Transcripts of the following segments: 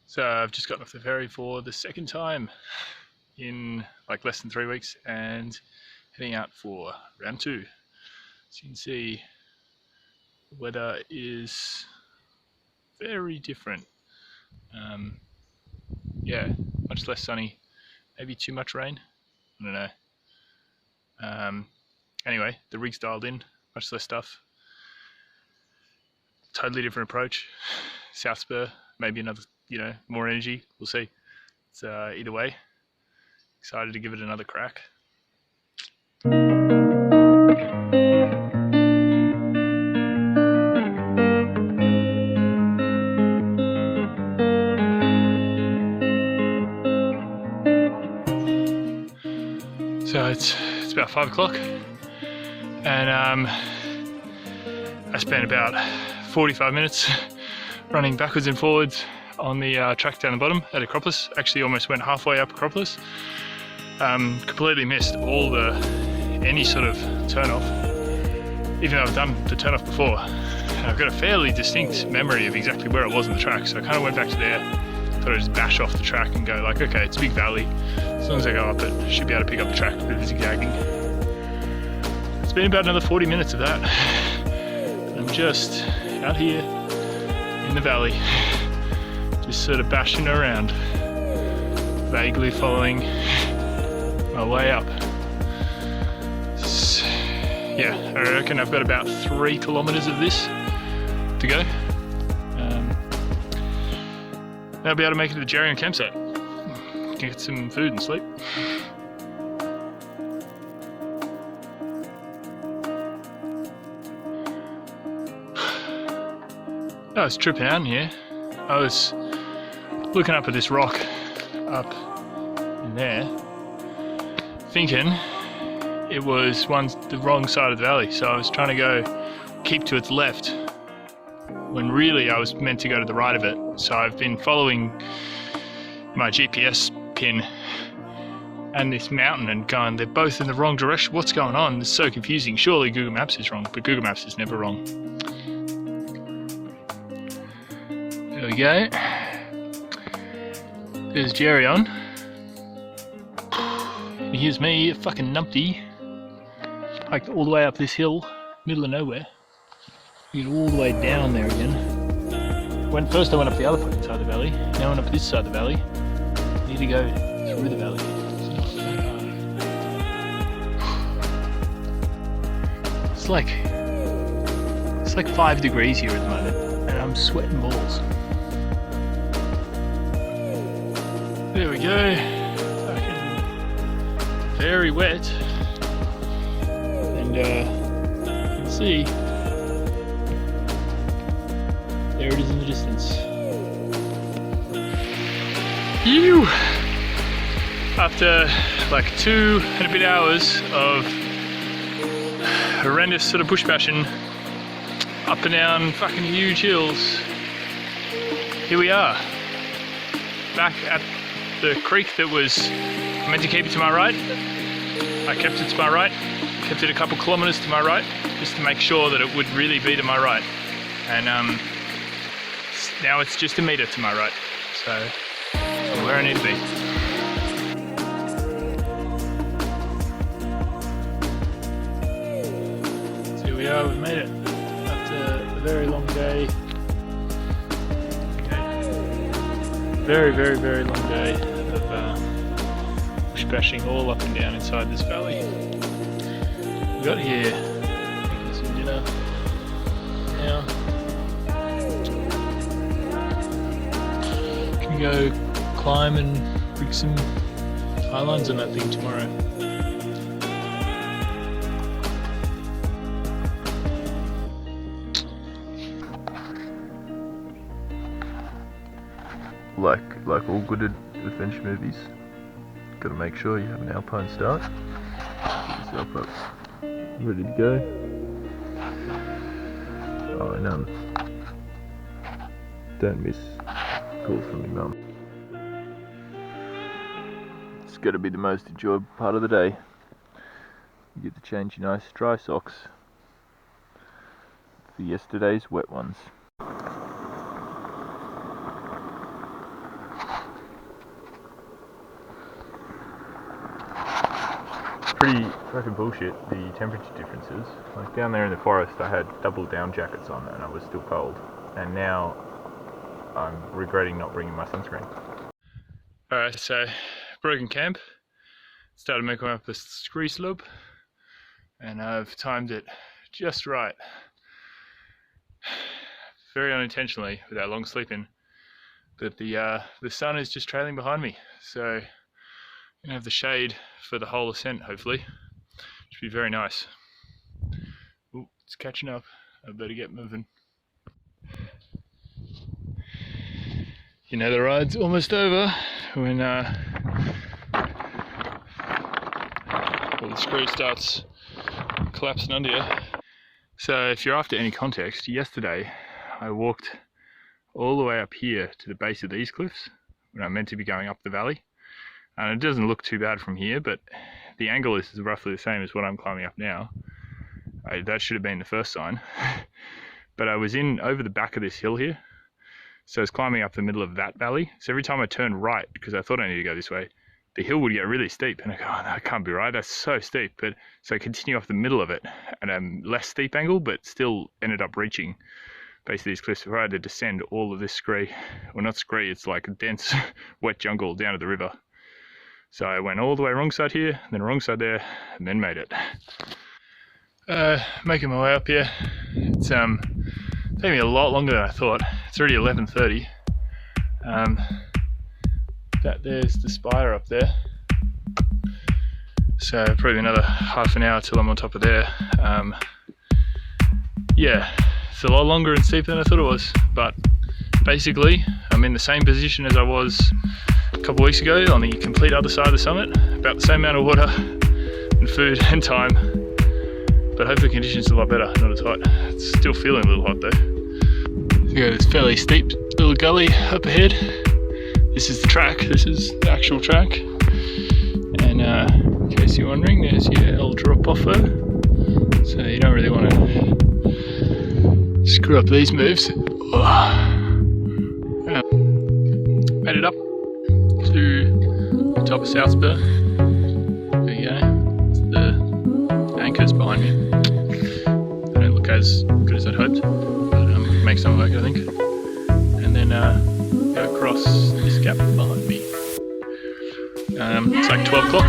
So I've just gotten off the ferry for the second time in like less than 3 weeks and heading out for round 2. As you can see, the weather is very different. Yeah, much less sunny, maybe too much rain, I don't know. Anyway, the rig's dialed in, much less stuff. Totally different approach. South spur, maybe another, more energy, we'll see. It's either way, excited to give it another crack. So it's about 5 o'clock, and I spent about 45 minutes running backwards and forwards on the track down the bottom at Acropolis. Actually almost went halfway up Acropolis. Completely missed any sort of turn off, even though I've done the turn off before. And I've got a fairly distinct memory of exactly where it was on the track, so I kind of went back to there, thought I'd just bash off the track and go like, okay, it's a big valley. As long as I go up it, I should be able to pick up the track with the zigzagging. It's been about another 40 minutes of that. I'm just out here in the valley, just sort of bashing around, vaguely following my way up. Yeah, I reckon I've got about 3 kilometers of this to go. I'll be able to make it to the Geryon campsite. Get some food and sleep. I was tripping out in here. I was looking up at this rock up in there, thinking it was the wrong side of the valley. So I was trying to go keep to its left, when really I was meant to go to the right of it. So I've been following my GPS pin and this mountain and going, they're both in the wrong direction. What's going on? It's so confusing. Surely Google Maps is wrong, but Google Maps is never wrong. There we go. There's Geryon. And here's me, a fucking numpty. Hiked all the way up this hill, middle of nowhere. Get all the way down there again. First I went up the other fucking side of the valley. Now I went up this side of the valley. I need to go through the valley. It's like 5 degrees here at the moment, and I'm sweating balls. There we go. Fucking very wet. And you can see there it is in the distance. Ew! After like 2 and a bit hours of horrendous sort of bush bashing up and down fucking huge hills, here we are, back at the creek that was meant to keep it to my right. I kept it to my right, kept it a couple kilometers to my right, just to make sure that it would really be to my right. And now it's just a meter to my right, so where I need to be. So here we are, we've made it after a very long day. Very, very, very long day of bush bashing all up and down inside this valley. We got here, making some dinner now. Can go climb and rig some pylons on that thing tomorrow. Like all good adventure movies, gotta make sure you have an alpine start. Get yourself up, ready to go. Oh, and don't miss Call from your mum. It's got to be the most enjoyable part of the day. You get to change your nice dry socks for yesterday's wet ones. Pretty fucking bullshit, the temperature differences. Like down there in the forest I had double down jackets on and I was still cold. And now I'm regretting not bringing my sunscreen. Alright, so broken camp. Started making up a scree slope and I've timed it just right. Very unintentionally with that long sleeping. But the sun is just trailing behind me. So I'm gonna have the shade for the whole ascent hopefully. Should be very nice. Ooh, it's catching up. I better get moving. You know the ride's almost over when the screw starts collapsing under you. So if you're after any context, yesterday I walked all the way up here to the base of these cliffs when I'm meant to be going up the valley. And it doesn't look too bad from here, but the angle is roughly the same as what I'm climbing up now. That should have been the first sign. But I was in over the back of this hill here. So I was climbing up the middle of that valley. So every time I turned right, because I thought I needed to go this way, the hill would get really steep. And I go, oh, no, that can't be right. That's so steep. But so I continue off the middle of it at a less steep angle, but still ended up reaching basically these cliffs before I had to descend all of this scree. Well, not scree, it's like a dense wet jungle down to the river. So I went all the way wrong side here, then wrong side there, and then made it. Making my way up here. It's taking me a lot longer than I thought. It's already 11:30. There's the spire up there. So probably another half an hour till I'm on top of there. Yeah, it's a lot longer and steeper than I thought it was. But basically, I'm in the same position as I was a couple of weeks ago on the complete other side of the summit. About the same amount of water and food and time. But hopefully conditions are a lot better, not as hot. It's still feeling a little hot though. So we got this fairly steep little gully up ahead. This is the track, this is the actual track. And in case you're wondering, there's your old drop off there. So you don't really want to screw up these moves. Made it up to the top of South Spur. There you go. It's the anchors behind me. They don't look as good as I'd hoped, but make some work I think. And then go across this gap behind me. It's like 12 o'clock.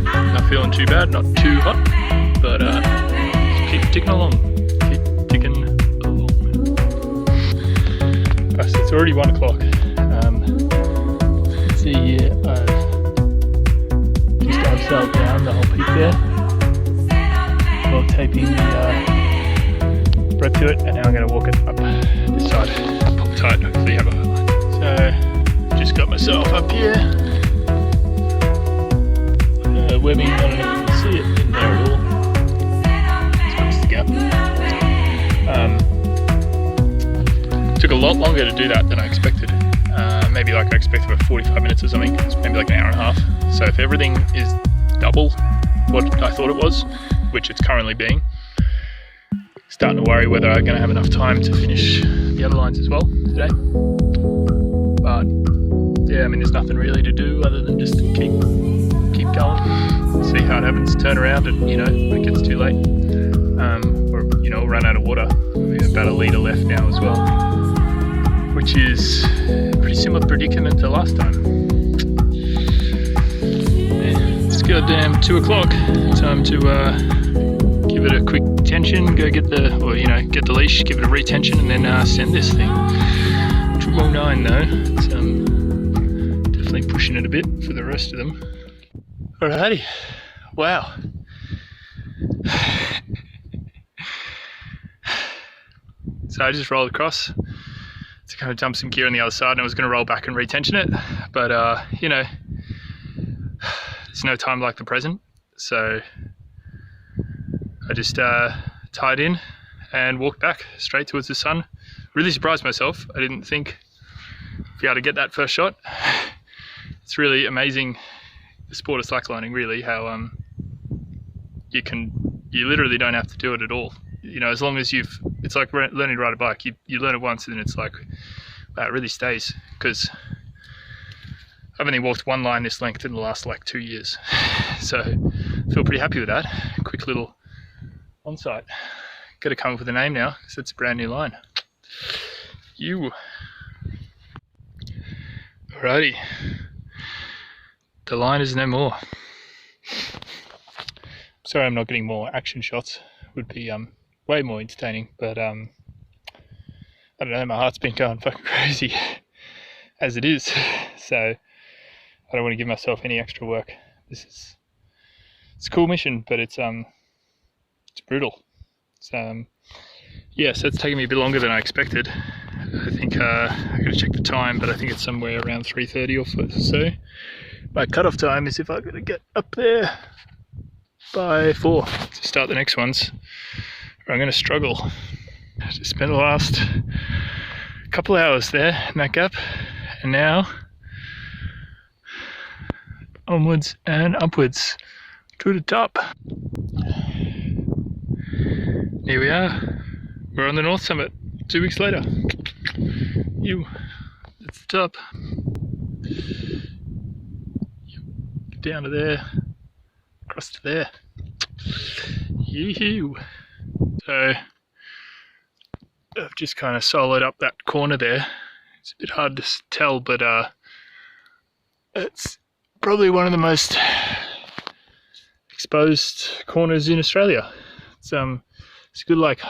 Not feeling too bad, not too hot, but keep ticking along. Keep ticking along. It's already 1 o'clock. Let's see here, I've just upside down the whole peak there while taping the rope to it, and now I'm going to walk it up this side, pop tight, hopefully have a highlight. So, just got myself up here. Webbing, I don't know if you can see it in there at all. It's the gap. Took a lot longer to do that than I expected. Maybe like I expected about 45 minutes or something. It's maybe like an hour and a half. So if everything is double what I thought it was, which it's currently being, starting to worry whether I'm going to have enough time to finish the other lines as well today. But yeah, I mean, there's nothing really to do other than just keep going, see how it happens, turn around and, you know, when it gets too late, or, you know, run out of water. We have about a litre left now as well, which is a pretty similar predicament to last time. Yeah, it's goddamn 2 o'clock, time to give it a quick tension, go get the, or, you know, get the leash, give it a retension, and then send this thing. 209 though, it's definitely pushing it a bit for the rest of them. Alrighty, wow. So I just rolled across to kind of dump some gear on the other side, and I was going to roll back and retension it, but you know, there's no time like the present, so I just tied in and walked back straight towards the sun. Really surprised myself. I didn't think be able to get that first shot. It's really amazing, the sport of slacklining, really, how you literally don't have to do it at all. You know, as long as it's like learning to ride a bike. You learn it once and then it's like, wow, it really stays. Because I've only walked one line this length in the last like 2 years. So I feel pretty happy with that. Quick little on-site. Got to come up with a name now, because it's a brand new line. Alrighty. The line is no more. Sorry I'm not getting more action shots. Would be way more entertaining, but I don't know, my heart's been going fucking crazy as it is. So I don't want to give myself any extra work. It's a cool mission, but it's brutal. Yeah, so it's taken me a bit longer than I expected. I think I gotta check the time, but I think it's somewhere around 3:30 or so. My cutoff time is if I'm gonna get up there by 4 to start the next ones, or I'm gonna struggle. I just spent the last couple hours there in that gap, and now onwards and upwards to the top. Here we are. We're on the North Summit 2 weeks later. That's the top. Down to there, across to there. Yoo-hoo. So I've just kind of soloed up that corner there. It's a bit hard to tell, but it's probably one of the most exposed corners in Australia. It's a good like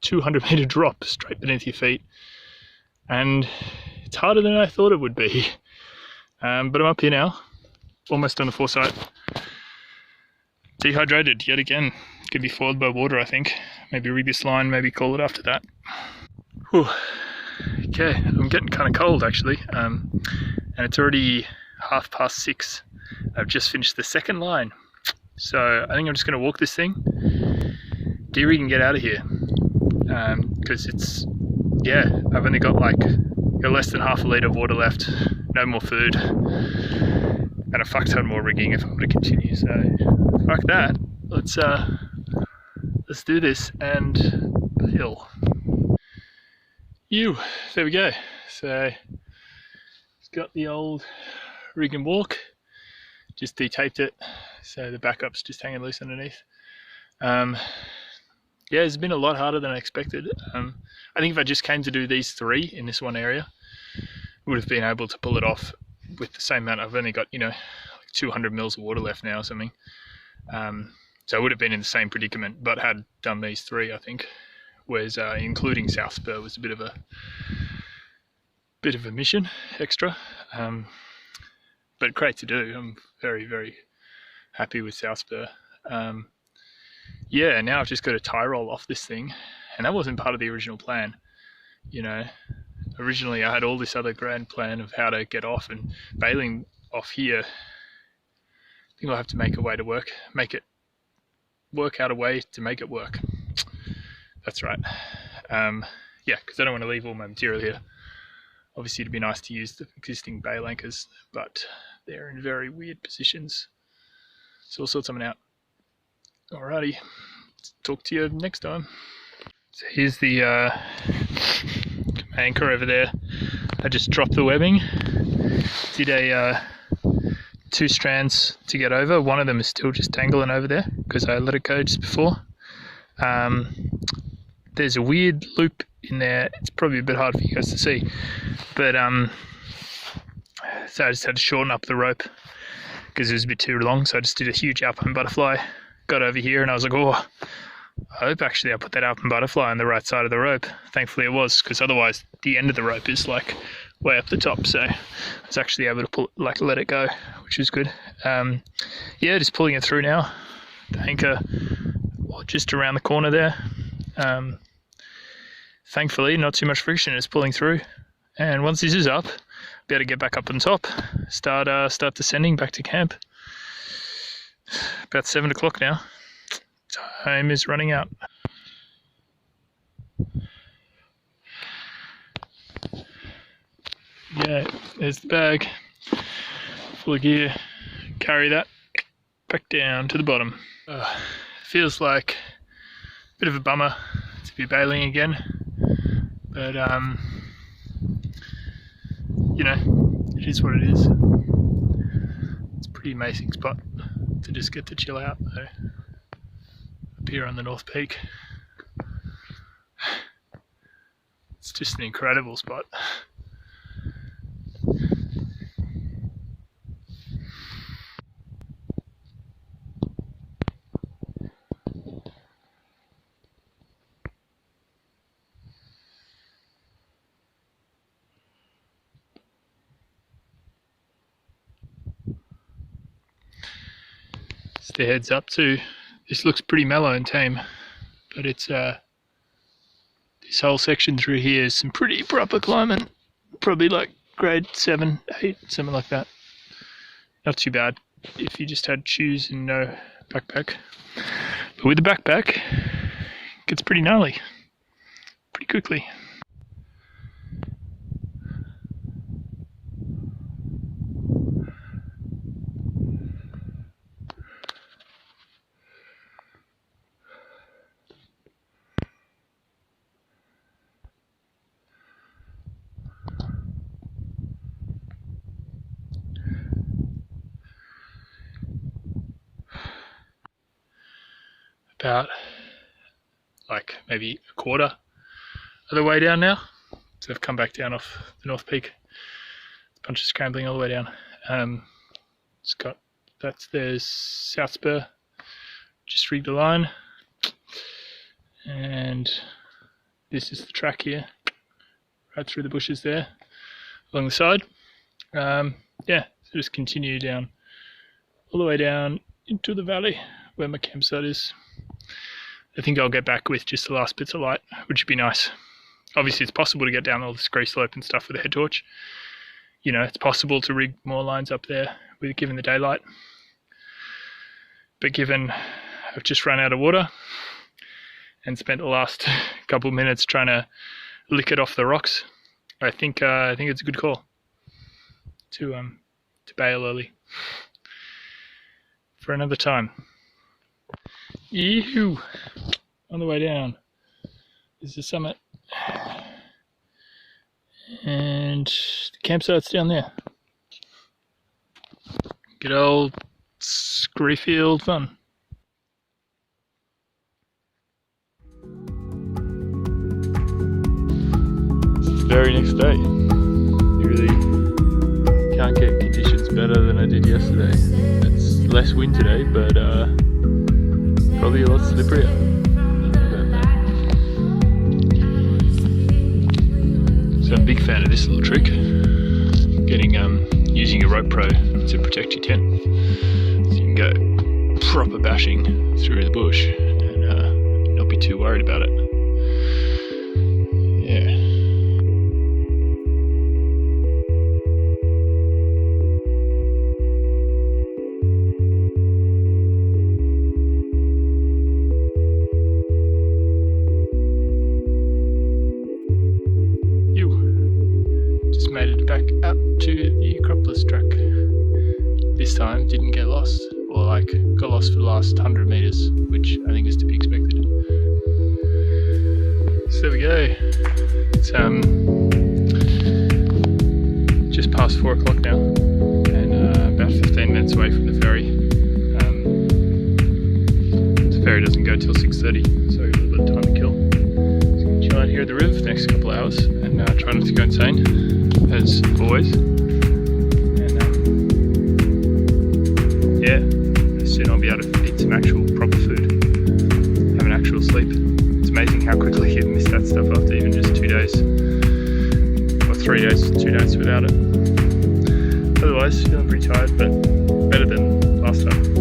200-meter drop straight beneath your feet, and it's harder than I thought it would be. But I'm up here now, almost on the foresight. Dehydrated yet again. Could be foiled by water, I think. Maybe rig this line, maybe call it after that. Whew. Okay, I'm getting kind of cold actually, and it's already 6:30. I've just finished the second line, so I think I'm just going to walk this thing, de-rig and get out of here, because I've only got like less than half a litre of water left, no more food, and a fuck ton more rigging if I were to continue. So fuck that, let's do this and bail. There we go. So it's got the old rig and walk, just de-taped it, so the backup's just hanging loose underneath. Yeah, it's been a lot harder than I expected. I think if I just came to do these 3 in this one area, I would have been able to pull it off with the same amount. I've only got, like 200 mils of water left now or something. So I would have been in the same predicament, but had done these 3, I think. Whereas including South Spur was a bit of a mission, extra. But great to do. I'm very, very happy with South Spur. Yeah, now I've just got to tie roll off this thing, and that wasn't part of the original plan. Originally I had all this other grand plan of how to get off, and bailing off here, I think I'll have to make a way to work out a way to make it work. That's right. Yeah, because I don't want to leave all my material here. Obviously it'd be nice to use the existing bail anchors, but they're in very weird positions, so we'll sort something out. Alrighty, talk to you next time. So here's the anchor over there. I just dropped the webbing, did a 2 strands to get over. One of them is still just dangling over there because I let it go just before. There's a weird loop in there. It's probably a bit hard for you guys to see, but so I just had to shorten up the rope because it was a bit too long. So I just did a huge alpine butterfly. Got over here and I was like, oh, I hope actually I put that alpine butterfly on the right side of the rope. Thankfully it was, because otherwise the end of the rope is like way up the top. So I was actually able to let it go, which was good. Yeah, just pulling it through now. The anchor just around the corner there. Thankfully not too much friction, it's pulling through. And once this is up, I'll be able to get back up on top, start descending back to camp. About 7 o'clock now. Time is running out. Yeah, there's the bag full of gear. Carry that back down to the bottom. Feels like a bit of a bummer to be bailing again, but you know, it is what it is. It's a pretty amazing spot to just get to chill out though. Up here on the North Peak. It's just an incredible spot. Just a heads up too, this looks pretty mellow and tame, but it's this whole section through here is some pretty proper climbing, probably like grade 7, 8, something like that. Not too bad if you just had shoes and no backpack, but with the backpack it gets pretty gnarly pretty quickly. About like maybe a quarter of the way down now, so I've come back down off the North Peak. A bunch of scrambling all the way down. It's got, there's South Spur, just rigged a line, and this is the track here, right through the bushes there, along the side. Yeah, so just continue down, all the way down into the valley where my campsite is. I think I'll get back with just the last bits of light, which would be nice. Obviously it's possible to get down all the scree slope and stuff with a head torch. You know, it's possible to rig more lines up there given the daylight. But given I've just run out of water and spent the last couple of minutes trying to lick it off the rocks, I think it's a good call to bail early for another time. Yee-hoo! On the way down is the summit, and the campsite's down there. Good old Screefield fun. It's the very next day. You really can't get conditions better than I did yesterday. It's less wind today, but probably a lot slipperier. So I'm a big fan of this little trick, using a rope pro to protect your tent, so you can go proper bashing through the bush and not be too worried about it. Yeah. Made it back up to the Acropolis track. This time didn't get lost, or got lost for the last 100 meters, which I think is to be expected. So there we go. It's just past 4 o'clock now, and about 15 minutes away from the ferry. The ferry doesn't go till 6:30, so a little bit of time to kill. Just gonna chill out here at the river for the next couple of hours and try not to go insane, as always. And yeah, soon I'll be able to eat some actual proper food, have an actual sleep. It's amazing how quickly you miss that stuff after even just 2 days, or 3 days, 2 nights without it. Otherwise, feeling pretty tired, but better than last time.